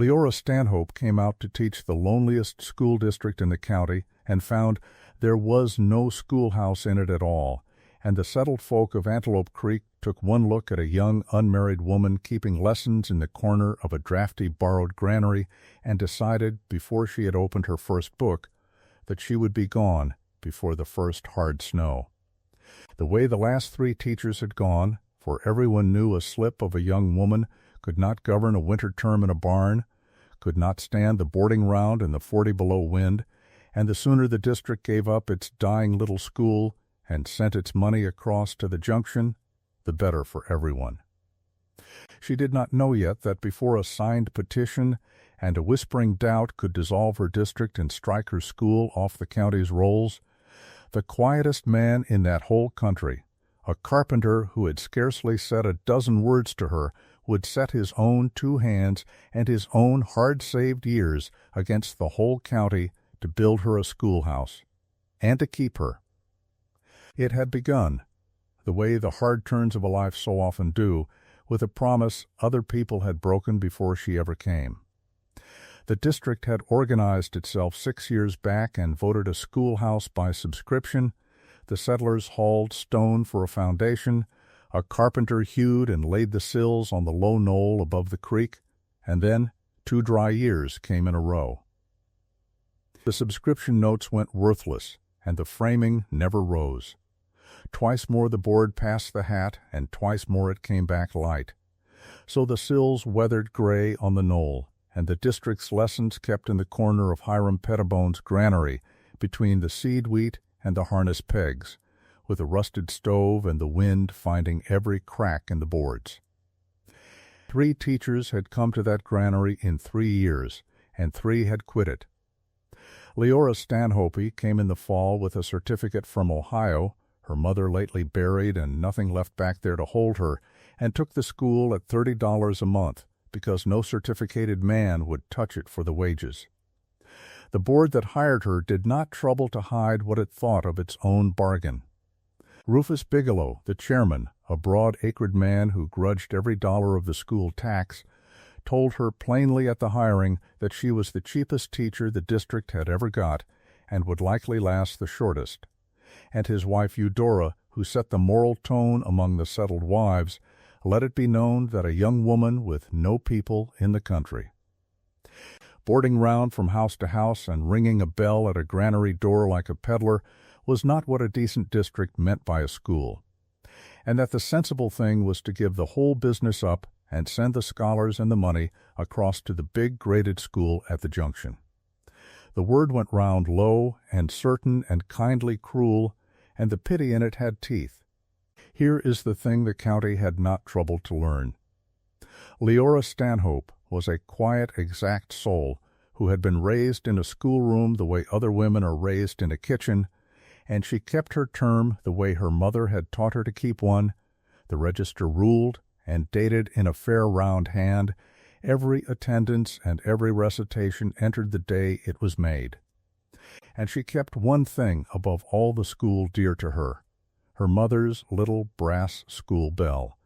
Leora Stanhope came out to teach the loneliest school district in the county and found there was no schoolhouse in it at all, and the settled folk of Antelope Creek took one look at a young unmarried woman keeping lessons in the corner of a drafty borrowed granary and decided, before she had opened her first book, that she would be gone before the first hard snow. The way the last 3 teachers had gone, for everyone knew a slip of a young woman could not govern a winter term in a barn, could not stand the boarding round in the 40-below wind, and the sooner the district gave up its dying little school and sent its money across to the Junction, the better for everyone. She did not know yet that before a signed petition and a whispering doubt could dissolve her district and strike her school off the county's rolls, the quietest man in that whole country, a carpenter who had scarcely said a dozen words to her, would set his own 2 hands and his own hard-saved years against the whole county to build her a schoolhouse, and to keep her. It had begun, the way the hard turns of a life so often do, with a promise other people had broken before she ever came. The district had organized itself 6 years back and voted a schoolhouse by subscription. The settlers hauled stone for a foundation. A carpenter hewed and laid the sills on the low knoll above the creek, and then 2 dry years came in a row. The subscription notes went worthless, and the framing never rose. Twice more the board passed the hat, and twice more it came back light. So the sills weathered gray on the knoll, and the district's lessons kept in the corner of Hiram Pettibone's granary, between the seed wheat and the harness pegs, with a rusted stove and the wind finding every crack in the boards. 3 teachers had come to that granary in 3 years, and 3 had quit it. Leora Stanhope came in the fall with a certificate from Ohio, her mother lately buried and nothing left back there to hold her, and took the school at $30 a month, because no certificated man would touch it for the wages. The board that hired her did not trouble to hide what it thought of its own bargain. Rufus Bigelow, the chairman, a broad-acred man who grudged every dollar of the school tax, told her plainly at the hiring that she was the cheapest teacher the district had ever got and would likely last the shortest. And his wife Eudora, who set the moral tone among the settled wives, let it be known that a young woman with no people in the country. Boarding round from house to house and ringing a bell at a granary door like a peddler was not what a decent district meant by a school, and that the sensible thing was to give the whole business up and send the scholars and the money across to the big graded school at the Junction. The word went round low and certain and kindly cruel, and the pity in it had teeth. Here is the thing the county had not troubled to learn. Leora Stanhope was a quiet, exact soul who had been raised in a schoolroom the way other women are raised in a kitchen, and she kept her term the way her mother had taught her to keep one. The register ruled and dated in a fair round hand. Every attendance and every recitation entered the day it was made. And she kept one thing above all the school dear to her, her mother's little brass school bell,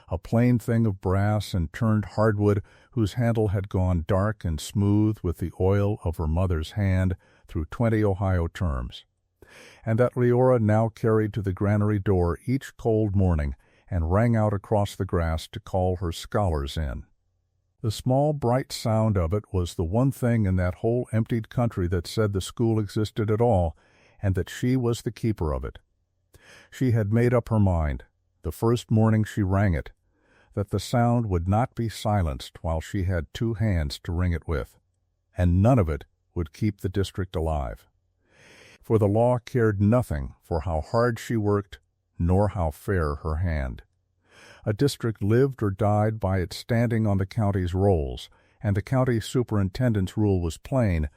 a plain thing of brass and turned hardwood whose handle had gone dark and smooth with the oil of her mother's hand through 20 Ohio terms, and that Leora now carried to the granary door each cold morning and rang out across the grass to call her scholars in. The small, bright sound of it was the one thing in that whole emptied country that said the school existed at all, and that she was the keeper of it. She had made up her mind, the first morning she rang it, that the sound would not be silenced while she had 2 hands to ring it with, and none of it would keep the district alive. For the law cared nothing for how hard she worked, nor how fair her hand. A district lived or died by its standing on the county's rolls, and the county superintendent's rule was plain: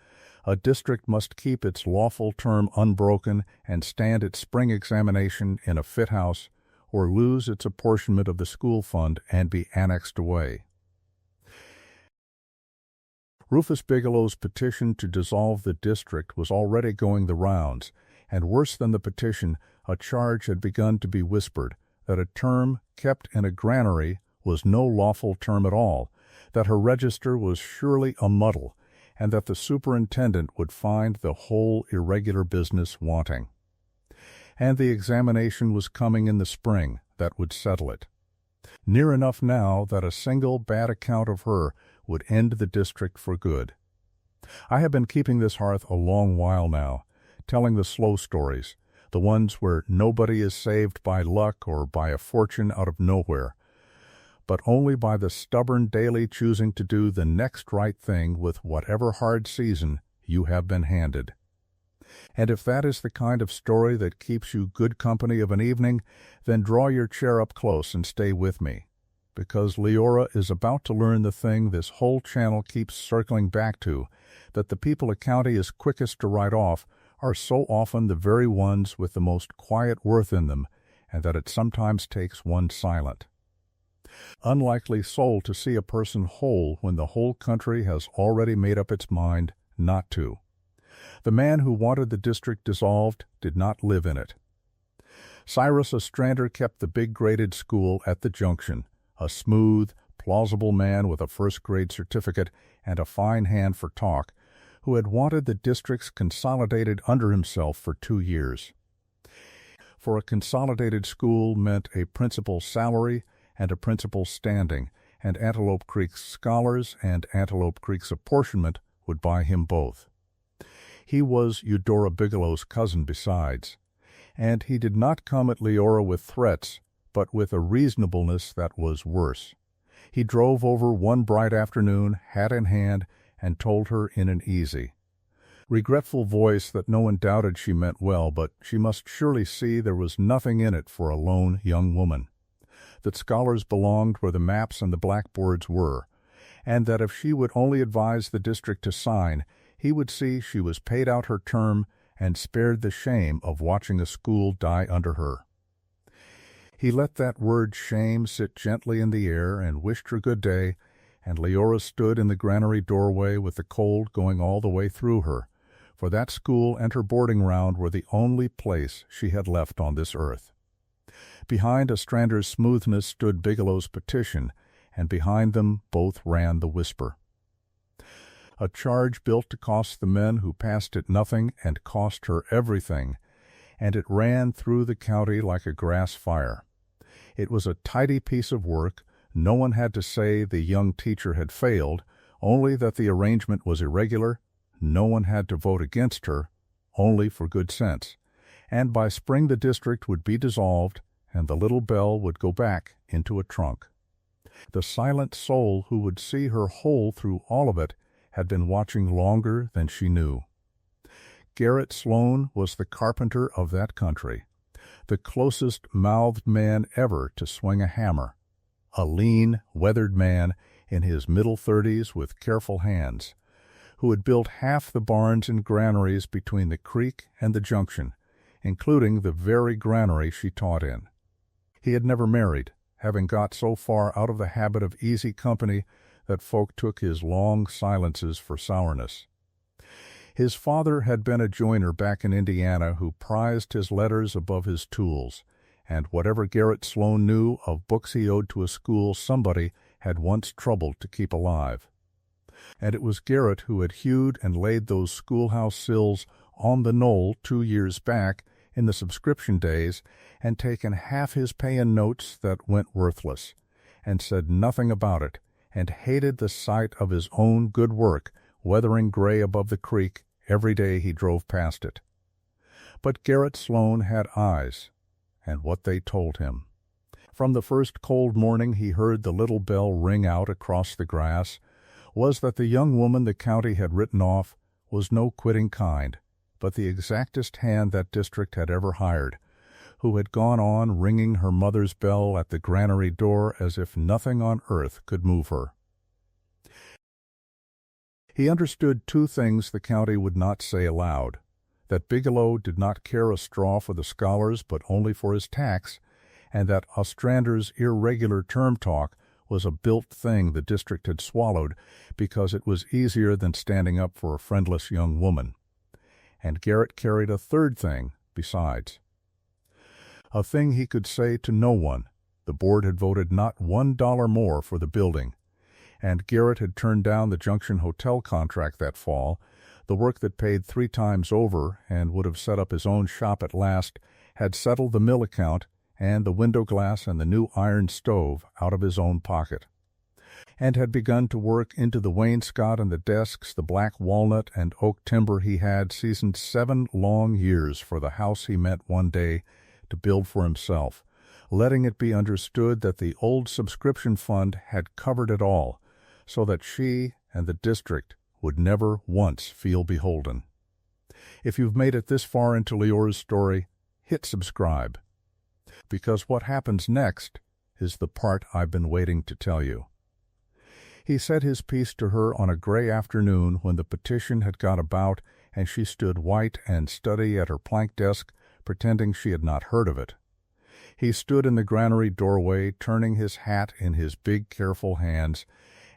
a district must keep its lawful term unbroken and stand its spring examination in a fit house, or lose its apportionment of the school fund and be annexed away. Rufus Bigelow's petition to dissolve the district was already going the rounds, and worse than the petition, a charge had begun to be whispered that a term kept in a granary was no lawful term at all, that her register was surely a muddle, and that the superintendent would find the whole irregular business wanting. And the examination was coming in the spring that would settle it. Near enough now that a single bad account of her would end the district for good. I have been keeping this hearth a long while now, telling the slow stories, the ones where nobody is saved by luck or by a fortune out of nowhere, but only by the stubborn daily choosing to do the next right thing with whatever hard season you have been handed. And if that is the kind of story that keeps you good company of an evening, then draw your chair up close and stay with me, because Leora is about to learn the thing this whole channel keeps circling back to, that the people a county is quickest to write off are so often the very ones with the most quiet worth in them, and that it sometimes takes one silent. Unlikely soul to see a person whole when the whole country has already made up its mind not to. The man who wanted the district dissolved did not live in it. Cyrus Ostrander kept the big graded school at the Junction, a smooth, plausible man with a first-grade certificate and a fine hand for talk, who had wanted the districts consolidated under himself for 2 years. For a consolidated school meant a principal's salary and a principal's standing, and Antelope Creek's scholars and Antelope Creek's apportionment would buy him both. He was Eudora Bigelow's cousin besides, and he did not come at Leora with threats, but with a reasonableness that was worse. He drove over one bright afternoon, hat in hand, and told her in an easy, regretful voice that no one doubted she meant well, but she must surely see there was nothing in it for a lone young woman, that scholars belonged where the maps and the blackboards were, and that if she would only advise the district to sign, he would see she was paid out her term and spared the shame of watching a school die under her. He let that word shame sit gently in the air and wished her good day, and Leora stood in the granary doorway with the cold going all the way through her, for that school and her boarding round were the only place she had left on this earth. Behind Ostrander's smoothness stood Bigelow's petition, and behind them both ran the whisper. A charge built to cost the men who passed it nothing and cost her everything, and it ran through the county like a grass fire. It was a tidy piece of work. No one had to say the young teacher had failed, only that the arrangement was irregular. No one had to vote against her, only for good sense. And by spring the district would be dissolved, and the little bell would go back into a trunk. The silent soul who would see her whole through all of it had been watching longer than she knew. Garrett Sloane was the carpenter of that country, the closest-mouthed man ever to swing a hammer, a lean, weathered man in his middle 30s with careful hands, who had built half the barns and granaries between the creek and the Junction, including the very granary she taught in. He had never married, having got so far out of the habit of easy company that folk took his long silences for sourness. His father had been a joiner back in Indiana who prized his letters above his tools, and whatever Garrett Sloane knew of books he owed to a school somebody had once troubled to keep alive. And it was Garrett who had hewed and laid those schoolhouse sills on the knoll 2 years back in the subscription days, and taken half his pay in notes that went worthless, and said nothing about it, and hated the sight of his own good work weathering gray above the creek every day he drove past it. But Garrett Sloane had eyes, and what they told him. From the first cold morning he heard the little bell ring out across the grass was that the young woman the county had written off was no quitting kind, but the exactest hand that district had ever hired, who had gone on ringing her mother's bell at the granary door as if nothing on earth could move her. He understood 2 things the county would not say aloud, that Bigelow did not care a straw for the scholars but only for his tax, and that Ostrander's irregular term talk was a built thing the district had swallowed because it was easier than standing up for a friendless young woman. And Garrett carried a 3rd thing besides. A thing he could say to no one. The board had voted not $1 more for the building, and Garrett had turned down the Junction hotel contract that fall. The work that paid 3 times over and would have set up his own shop at last had settled the mill account and the window glass and the new iron stove out of his own pocket, and had begun to work into the wainscot and the desks, the black walnut and oak timber he had seasoned 7 long years for the house he meant one day to build for himself, letting it be understood that the old subscription fund had covered it all, so that she and the district would never once feel beholden. If you've made it this far into Leora's story, hit subscribe, because what happens next is the part I've been waiting to tell you. He said his piece to her on a gray afternoon when the petition had got about and she stood white and steady at her plank desk, pretending she had not heard of it. He stood in the granary doorway, turning his hat in his big, careful hands,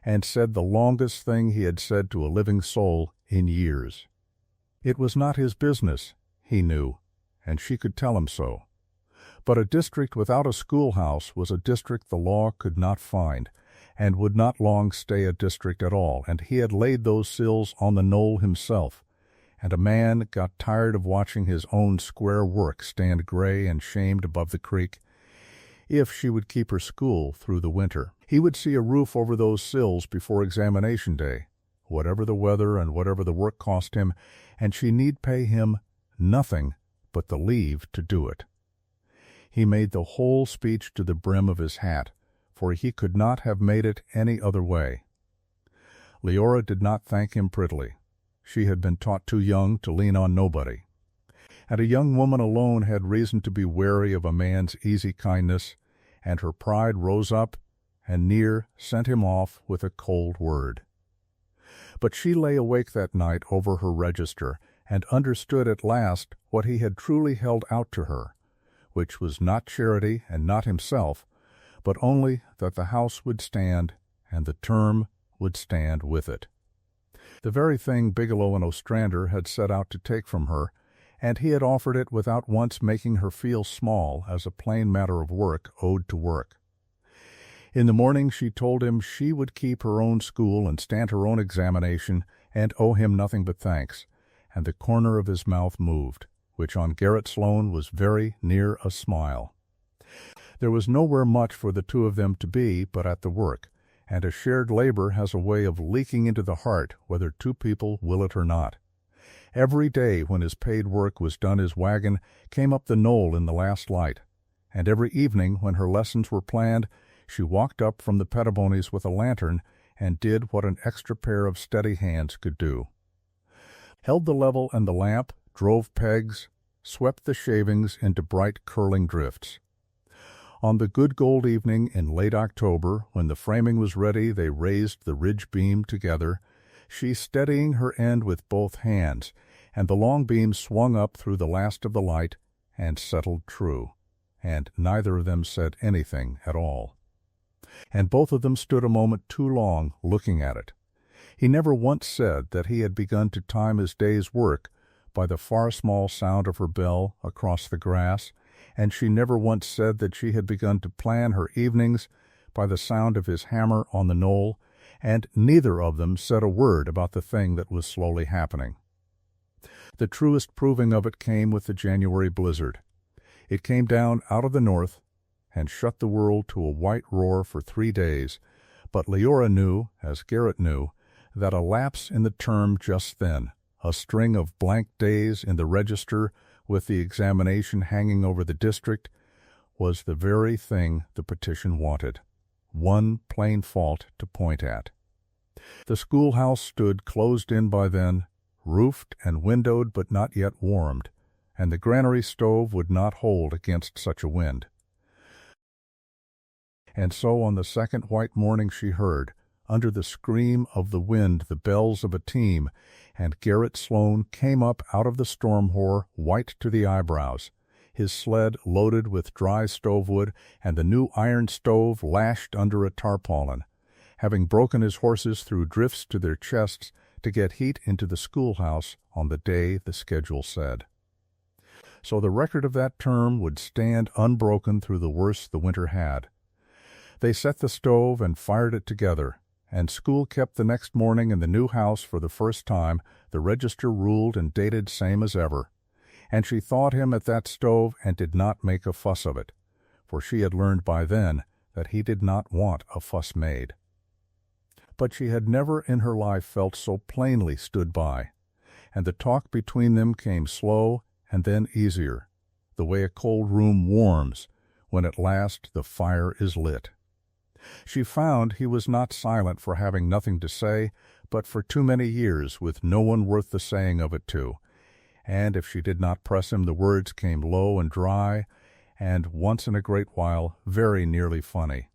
and said the longest thing he had said to a living soul in years. It was not his business, he knew, and she could tell him so. But a district without a schoolhouse was a district the law could not find, and would not long stay a district at all, and he had laid those sills on the knoll himself, and a man got tired of watching his own square work stand gray and shamed above the creek. If she would keep her school through the winter, he would see a roof over those sills before examination day, whatever the weather and whatever the work cost him, and she need pay him nothing but the leave to do it. He made the whole speech to the brim of his hat, for he could not have made it any other way. Leora did not thank him prettily. She had been taught too young to lean on nobody, and a young woman alone had reason to be wary of a man's easy kindness, and her pride rose up and near sent him off with a cold word. But she lay awake that night over her register, and understood at last what he had truly held out to her, which was not charity and not himself, but only that the house would stand, and the term would stand with it. The very thing Bigelow and Ostrander had set out to take from her, and he had offered it without once making her feel small as a plain matter of work owed to work. In the morning she told him she would keep her own school and stand her own examination and owe him nothing but thanks, and the corner of his mouth moved, which on Garrett Sloane was very near a smile. There was nowhere much for the two of them to be but at the work, and a shared labor has a way of leaking into the heart whether two people will it or not. Every day when his paid work was done his wagon came up the knoll in the last light, and every evening when her lessons were planned she walked up from the Pettibones with a lantern and did what an extra pair of steady hands could do. Held the level and the lamp, drove pegs, swept the shavings into bright curling drifts. On the good gold evening in late October, when the framing was ready, they raised the ridge beam together, she steadying her end with both hands, and the long beam swung up through the last of the light and settled true, and neither of them said anything at all. And both of them stood a moment too long looking at it. He never once said that he had begun to time his day's work by the far small sound of her bell across the grass, and she never once said that she had begun to plan her evenings by the sound of his hammer on the knoll, and neither of them said a word about the thing that was slowly happening. The truest proving of it came with the January blizzard. It came down out of the north and shut the world to a white roar for 3 days, but Leora knew, as Garrett knew, that a lapse in the term just then, a string of blank days in the register with the examination hanging over the district, was the very thing the petition wanted, one plain fault to point at. The schoolhouse stood closed in by then, roofed and windowed but not yet warmed, and the granary stove would not hold against such a wind. And so on the second white morning she heard, under the scream of the wind, the bells of a team, and Garrett Sloane came up out of the storm whore, white to the eyebrows, his sled loaded with dry stovewood, and the new iron stove lashed under a tarpaulin, having broken his horses through drifts to their chests to get heat into the schoolhouse on the day the schedule said. So the record of that term would stand unbroken through the worst the winter had. They set the stove and fired it together, and school kept the next morning in the new house for the first time, the register ruled and dated same as ever. And she thawed him at that stove and did not make a fuss of it, for she had learned by then that he did not want a fuss made. But she had never in her life felt so plainly stood by, and the talk between them came slow and then easier, the way a cold room warms when at last the fire is lit. She found he was not silent for having nothing to say, but for too many years with no one worth the saying of it to, and if she did not press him the words came low and dry, and once in a great while very nearly funny.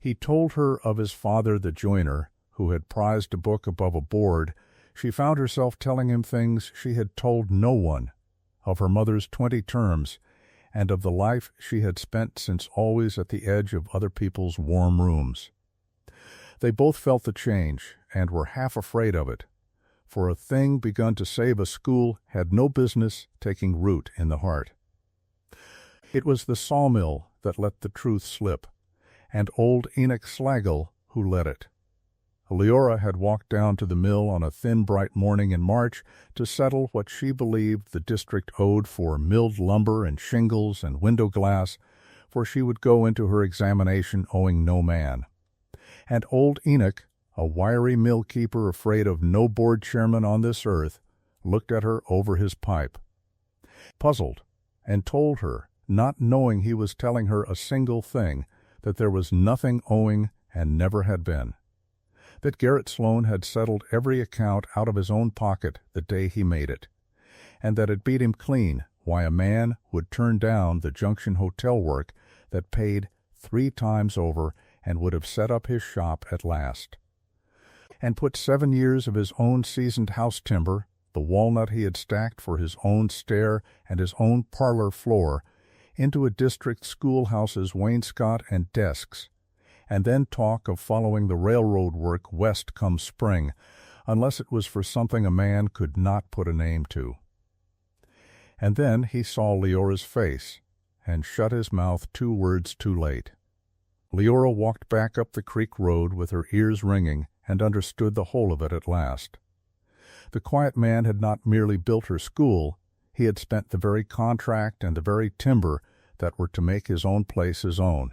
He told her of his father the joiner, who had prized a book above a board. She found herself telling him things she had told no one, of her mother's 20 terms, and of the life she had spent since always at the edge of other people's warm rooms. They both felt the change, and were half afraid of it, for a thing begun to save a school had no business taking root in the heart. It was the sawmill that let the truth slip, and old Enoch Slagle who let it. Leora had walked down to the mill on a thin, bright morning in March to settle what she believed the district owed for milled lumber and shingles and window glass, for she would go into her examination owing no man. And old Enoch, a wiry mill keeper afraid of no board chairman on this earth, looked at her over his pipe, puzzled, and told her, not knowing he was telling her a single thing, that there was nothing owing and never had been. That Garrett Sloane had settled every account out of his own pocket the day he made it, and that it beat him clean why a man would turn down the Junction hotel work that paid 3 times over and would have set up his shop at last, and put 7 years of his own seasoned house timber, the walnut he had stacked for his own stair and his own parlor floor, into a district schoolhouse's wainscot and desks, and then talk of following the railroad work west come spring, unless it was for something a man could not put a name to. And then he saw Leora's face, and shut his mouth 2 words too late. Leora walked back up the creek road with her ears ringing, and understood the whole of it at last. The quiet man had not merely built her school, he had spent the very contract and the very timber that were to make his own place his own,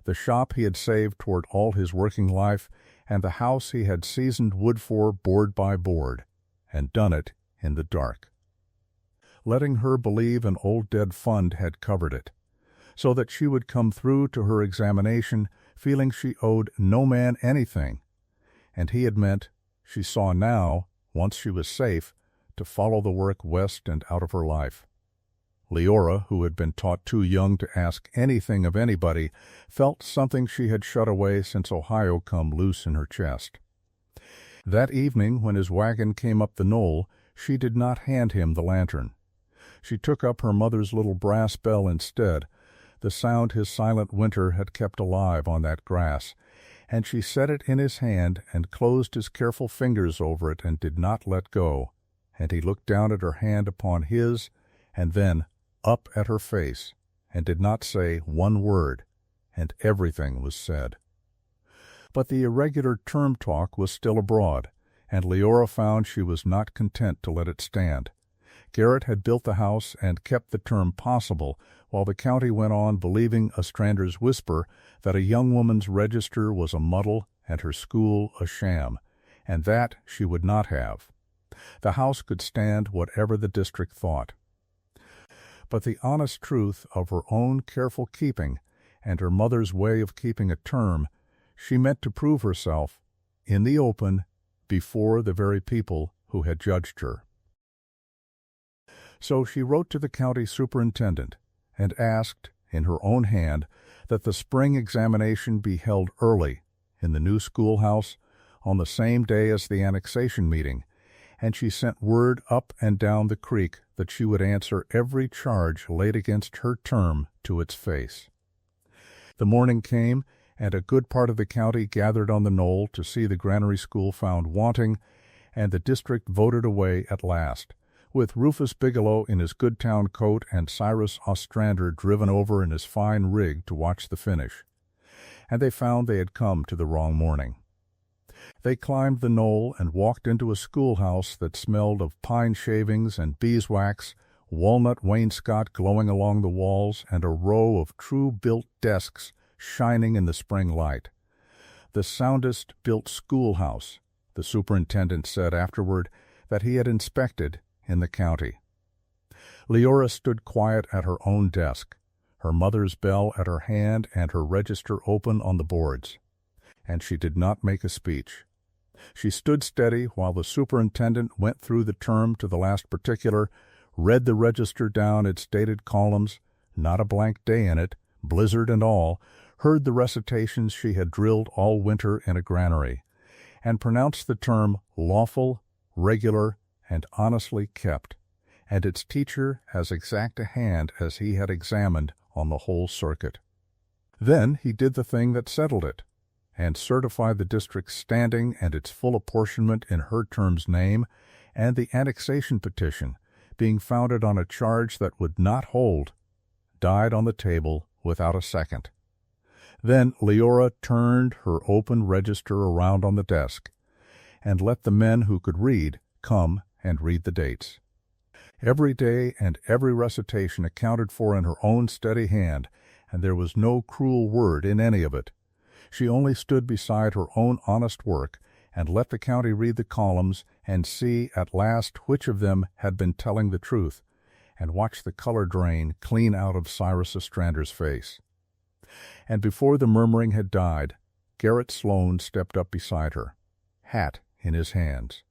the shop he had saved toward all his working life, and the house he had seasoned wood for board by board, and done it in the dark, letting her believe an old dead fund had covered it, so that she would come through to her examination feeling she owed no man anything, and he had meant, she saw now, once she was safe, to follow the work west and out of her life. Leora, who had been taught too young to ask anything of anybody, felt something she had shut away since Ohio come loose in her chest. That evening, when his wagon came up the knoll, she did not hand him the lantern. She took up her mother's little brass bell instead, the sound his silent winter had kept alive on that grass, and she set it in his hand and closed his careful fingers over it and did not let go, and he looked down at her hand upon his, and then up at her face, and did not say one word, and everything was said. But the irregular term talk was still abroad, and Leora found she was not content to let it stand. Garrett had built the house and kept the term possible, while the county went on believing a strander's whisper that a young woman's register was a muddle and her school a sham, and that she would not have. The house could stand whatever the district thought. But the honest truth of her own careful keeping and her mother's way of keeping a term, she meant to prove herself, in the open, before the very people who had judged her. So she wrote to the county superintendent and asked, in her own hand, that the spring examination be held early in the new schoolhouse on the same day as the annexation meeting, and she sent word up and down the creek that she would answer every charge laid against her term to its face. The morning came, and a good part of the county gathered on the knoll to see the granary school found wanting, and the district voted away at last, with Rufus Bigelow in his Goodtown coat and Cyrus Ostrander driven over in his fine rig to watch the finish. And they found they had come to the wrong morning. They climbed the knoll and walked into a schoolhouse that smelled of pine shavings and beeswax, walnut wainscot glowing along the walls, and a row of true-built desks shining in the spring light. The soundest built schoolhouse, the superintendent said afterward, that he had inspected in the county. Leora stood quiet at her own desk, her mother's bell at her hand and her register open on the boards. And she did not make a speech. She stood steady while the superintendent went through the term to the last particular, read the register down its dated columns, not a blank day in it, blizzard and all, heard the recitations she had drilled all winter in a granary, and pronounced the term lawful, regular, and honestly kept, and its teacher as exact a hand as he had examined on the whole circuit. Then he did the thing that settled it, and certified the district's standing and its full apportionment in her term's name, and the annexation petition, being founded on a charge that would not hold, died on the table without a second. Then Leora turned her open register around on the desk, and let the men who could read come and read the dates. Every day and every recitation accounted for in her own steady hand, and there was no cruel word in any of it. She only stood beside her own honest work, and let the county read the columns and see at last which of them had been telling the truth, and watch the color drain clean out of Cyrus Ostrander's face. And before the murmuring had died, Garrett Sloane stepped up beside her, hat in his hands,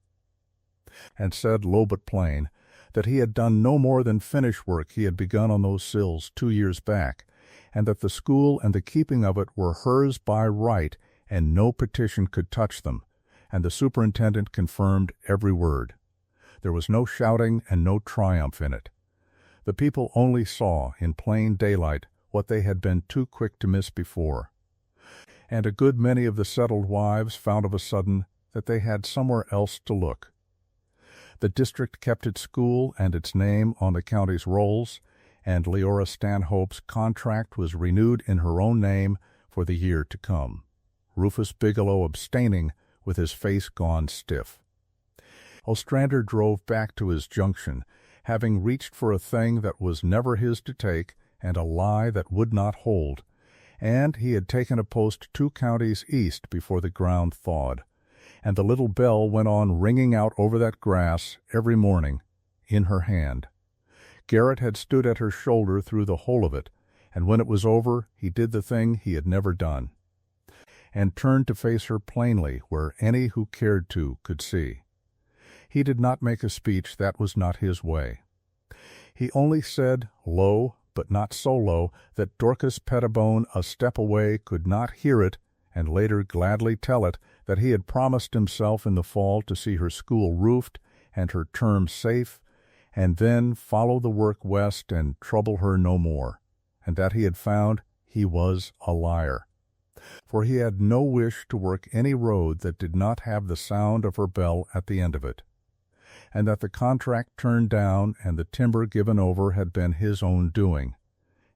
and said low but plain that he had done no more than finish work he had begun on those sills 2 years back, and that the school and the keeping of it were hers by right, and no petition could touch them, and the superintendent confirmed every word. There was no shouting and no triumph in it. The people only saw in plain daylight what they had been too quick to miss before. And a good many of the settled wives found of a sudden that they had somewhere else to look. The district kept its school and its name on the county's rolls, and Leora Stanhope's contract was renewed in her own name for the year to come, Rufus Bigelow abstaining with his face gone stiff. Ostrander drove back to his Junction, having reached for a thing that was never his to take and a lie that would not hold, and he had taken a post 2 counties east before the ground thawed, and the little bell went on ringing out over that grass every morning in her hand. Garrett had stood at her shoulder through the whole of it, and when it was over he did the thing he had never done, and turned to face her plainly where any who cared to could see. He did not make a speech, that was not his way. He only said, low, but not so low that Dorcas Pettibone a step away could not hear it, and later gladly tell it, that he had promised himself in the fall to see her school roofed and her term safe, and then follow the work west and trouble her no more, and that he had found he was a liar. For he had no wish to work any road that did not have the sound of her bell at the end of it, and that the contract turned down and the timber given over had been his own doing,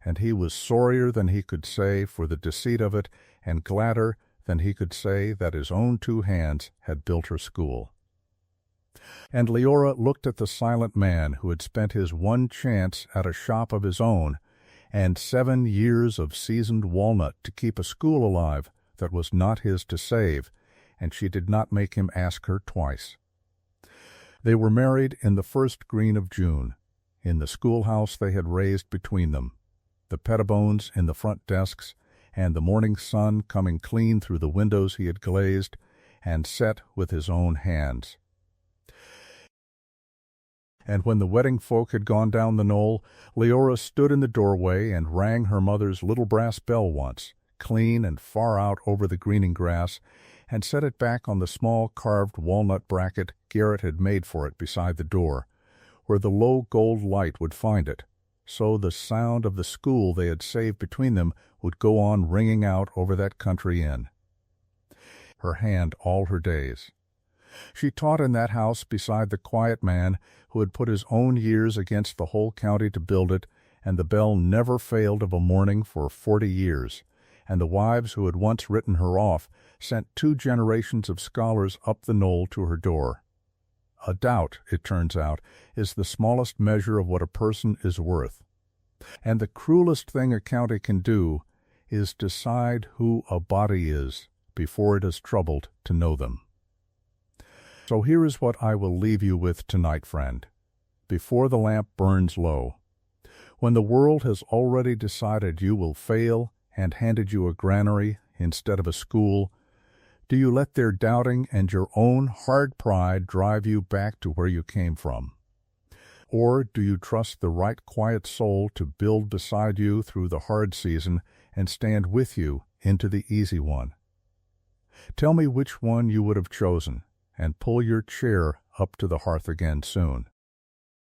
and he was sorrier than he could say for the deceit of it, and gladder than he could say that his own 2 hands had built her school. And Leora looked at the silent man who had spent his one chance at a shop of his own, and 7 years of seasoned walnut to keep a school alive that was not his to save, and she did not make him ask her twice. They were married in the first green of June, in the schoolhouse they had raised between them, the Pettibones in the front desks, and the morning sun coming clean through the windows he had glazed and set with his own hands. And when the wedding folk had gone down the knoll, Leora stood in the doorway and rang her mother's little brass bell once, clean and far out over the greening grass, and set it back on the small carved walnut bracket Garrett had made for it beside the door, where the low gold light would find it, so the sound of the school they had saved between them would go on ringing out over that country inn. Her hand all her days. She taught in that house beside the quiet man who had put his own years against the whole county to build it, and the bell never failed of a morning for 40 years, and the wives who had once written her off sent 2 generations of scholars up the knoll to her door. A doubt, it turns out, is the smallest measure of what a person is worth. And the cruelest thing a county can do is decide who a body is before it is troubled to know them. So here is what I will leave you with tonight, friend. Before the lamp burns low, when the world has already decided you will fail and handed you a granary instead of a school, do you let their doubting and your own hard pride drive you back to where you came from? Or do you trust the right quiet soul to build beside you through the hard season and stand with you into the easy one? Tell me which one you would have chosen, and pull your chair up to the hearth again soon.